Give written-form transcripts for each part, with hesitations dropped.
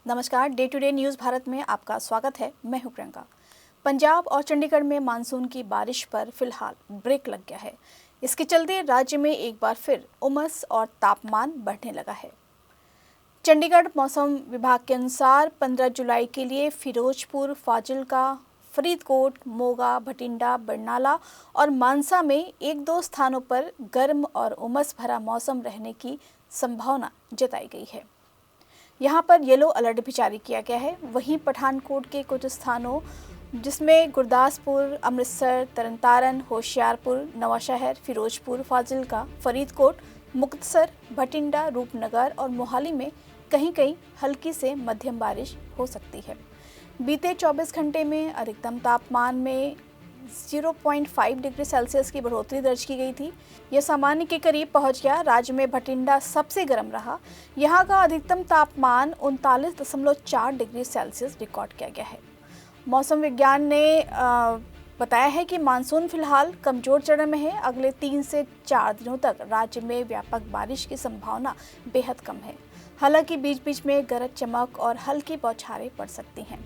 नमस्कार, day to day news Bharat में आपका स्वागत है। मैं हूं प्रियंका। पंजाब और चंडीगढ़ में मानसून की बारिश पर फिलहाल ब्रेक लग गया है। इसके चलते राज्य में एक बार फिर उमस और तापमान बढ़ने लगा है। चंडीगढ़ मौसम विभाग के अनुसार 15 जुलाई के लिए फिरोजपुर, फाजिल्का, फरीदकोट, मोगा, भटिंडा, बरनाला और मानसा में एक दो स्थानों पर गर्म और उमस भरा मौसम रहने की संभावना जताई गई है। यहाँ पर येलो अलर्ट भी जारी किया गया है। वहीं पठानकोट के कुछ स्थानों जिसमें गुरदासपुर, अमृतसर, तरनतारन, होशियारपुर, नवांशहर, फिरोजपुर, फाजिल्का, फरीदकोट, मुक्तसर, भटिंडा, रूपनगर और मोहाली में कहीं कहीं हल्की से मध्यम बारिश हो सकती है। बीते 24 घंटे में अधिकतम तापमान में 0.5 डिग्री सेल्सियस की बढ़ोतरी दर्ज की गई थी। यह सामान्य के करीब पहुंच गया। राज्य में भटिंडा सबसे गर्म रहा। यहां का अधिकतम तापमान 39.4 डिग्री सेल्सियस रिकॉर्ड किया गया है। मौसम विज्ञान ने बताया है कि मानसून फिलहाल कमजोर चरण में है। अगले 3 से 4 दिनों तक राज्य में व्यापक बारिश की संभावना बेहद कम है। हालांकि बीच बीच में गरज चमक और हल्की बौछारें पड़ सकती हैं।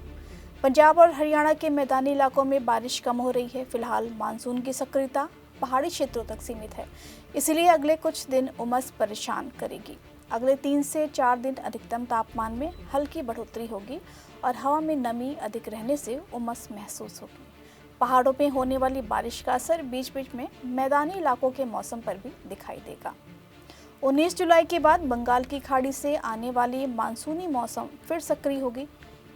पंजाब और हरियाणा के मैदानी इलाकों में बारिश कम हो रही है। फिलहाल मानसून की सक्रियता पहाड़ी क्षेत्रों तक सीमित है, इसलिए अगले कुछ दिन उमस परेशान करेगी। अगले 3 से 4 दिन अधिकतम तापमान में हल्की बढ़ोतरी होगी और हवा में नमी अधिक रहने से उमस महसूस होगी। पहाड़ों में होने वाली बारिश का असर बीच बीच में मैदानी इलाकों के मौसम पर भी दिखाई देगा। 19 जुलाई के बाद बंगाल की खाड़ी से आने वाली मानसूनी मौसम फिर सक्रिय होगी।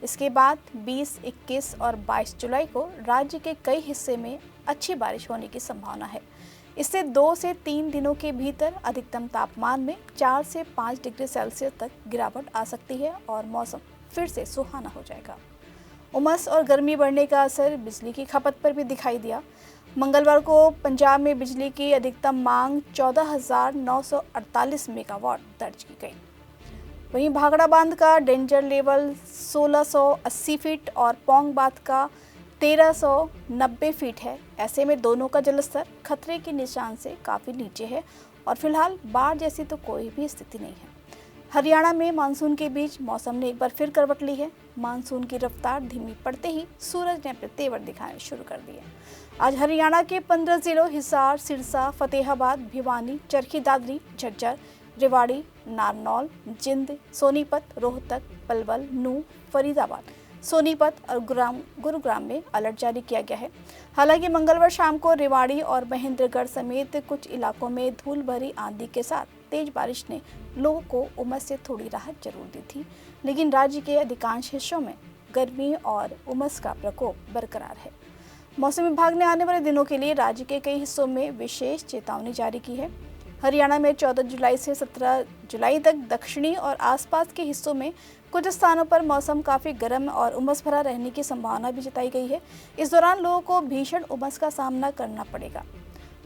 इसके बाद 20, 21 और 22 जुलाई को राज्य के कई हिस्से में अच्छी बारिश होने की संभावना है। इससे 2 से 3 दिनों के भीतर अधिकतम तापमान में 4 से 5 डिग्री सेल्सियस तक गिरावट आ सकती है और मौसम फिर से सुहाना हो जाएगा। उमस और गर्मी बढ़ने का असर बिजली की खपत पर भी दिखाई दिया। मंगलवार को पंजाब में बिजली की अधिकतम मांग 14,948 मेगावाट दर्ज की गई। वहीं भाखड़ा बांध का डेंजर लेवल 1680 फीट और पौंग बांध का 1390 फीट है। ऐसे में दोनों का जलस्तर खतरे के निशान से काफ़ी नीचे है और फिलहाल बाढ़ जैसी तो कोई भी स्थिति नहीं है। हरियाणा में मानसून के बीच मौसम ने एक बार फिर करवट ली है। मानसून की रफ्तार धीमी पड़ते ही सूरज ने अपने तेवर दिखाने शुरू कर दिए। आज हरियाणा के 15 जिलों हिसार, सिरसा, फतेहाबाद, भिवानी, चरखी दादरी, झज्जर, रेवाड़ी, नारनौल, जिंद, सोनीपत, रोहतक, पलवल, नूंह, फरीदाबाद, सोनीपत और गुरुग्राम में अलर्ट जारी किया गया है। हालांकि मंगलवार शाम को रेवाड़ी और महेंद्रगढ़ समेत कुछ इलाकों में धूल भरी आंधी के साथ तेज बारिश ने लोगों को उमस से थोड़ी राहत जरूर दी थी, लेकिन राज्य के अधिकांश हिस्सों में गर्मी और उमस का प्रकोप बरकरार है। मौसम विभाग ने आने वाले दिनों के लिए राज्य के कई हिस्सों में विशेष चेतावनी जारी की है। हरियाणा में 14 जुलाई से 17 जुलाई तक दक्षिणी और आसपास के हिस्सों में कुछ स्थानों पर मौसम काफ़ी गर्म और उमस भरा रहने की संभावना भी जताई गई है। इस दौरान लोगों को भीषण उमस का सामना करना पड़ेगा।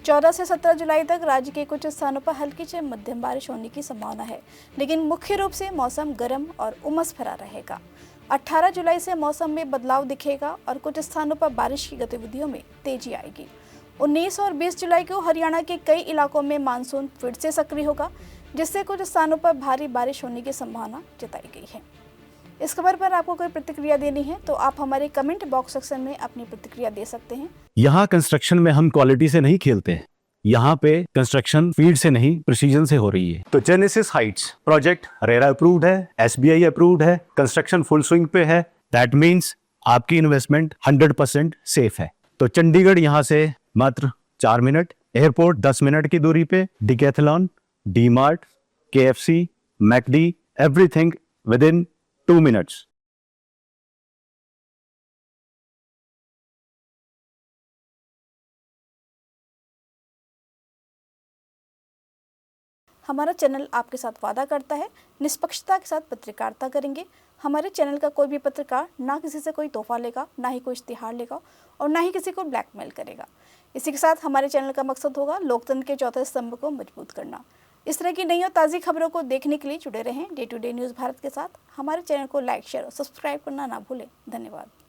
14 से 17 जुलाई तक राज्य के कुछ स्थानों पर हल्की से मध्यम बारिश होने की संभावना है, लेकिन मुख्य रूप से मौसम गर्म और उमस भरा रहेगा। 18 जुलाई से मौसम में बदलाव दिखेगा और कुछ स्थानों पर बारिश की गतिविधियों में तेजी आएगी। 19 और 20 जुलाई को हरियाणा के कई इलाकों में मानसून फिर से सक्रिय होगा, जिससे कुछ स्थानों पर भारी बारिश होने की संभावना जताई गई है। इस खबर पर आपको कोई प्रतिक्रिया देनी है तो आप हमारे कमेंट बॉक्स सेक्शन में अपनी प्रतिक्रिया दे सकते हैं। यहाँ कंस्ट्रक्शन में हम क्वालिटी से नहीं खेलते हैं। यहाँ पे कंस्ट्रक्शन स्पीड से नहीं प्रिसीजन से हो रही है। तो genesis Heights project RERA approved है, SBI अप्रूव्ड है, कंस्ट्रक्शन फुल स्विंग पे है। दैट मीन्स आपकी इन्वेस्टमेंट 100% सेफ है। तो चंडीगढ़ यहाँ से मात्र 4 मिनट, एयरपोर्ट 10 मिनट की दूरी पे, decathlon, DMart, KFC, McD, everything with in 2 minutes. हमारा चैनल आपके साथ वादा करता है निष्पक्षता के साथ पत्रकारिता करेंगे। हमारे चैनल का कोई भी पत्रकार ना किसी से कोई तोहफा लेगा, ना ही कोई इश्तिहार लेगा और ना ही किसी को ब्लैकमेल करेगा। इसी के साथ हमारे चैनल का मकसद होगा लोकतंत्र के चौथे स्तंभ को मजबूत करना। इस तरह की नई और ताज़ी खबरों को देखने के लिए जुड़े रहें day to day news Bharat के साथ। हमारे चैनल को लाइक, शेयर और सब्सक्राइब करना ना भूलें। धन्यवाद।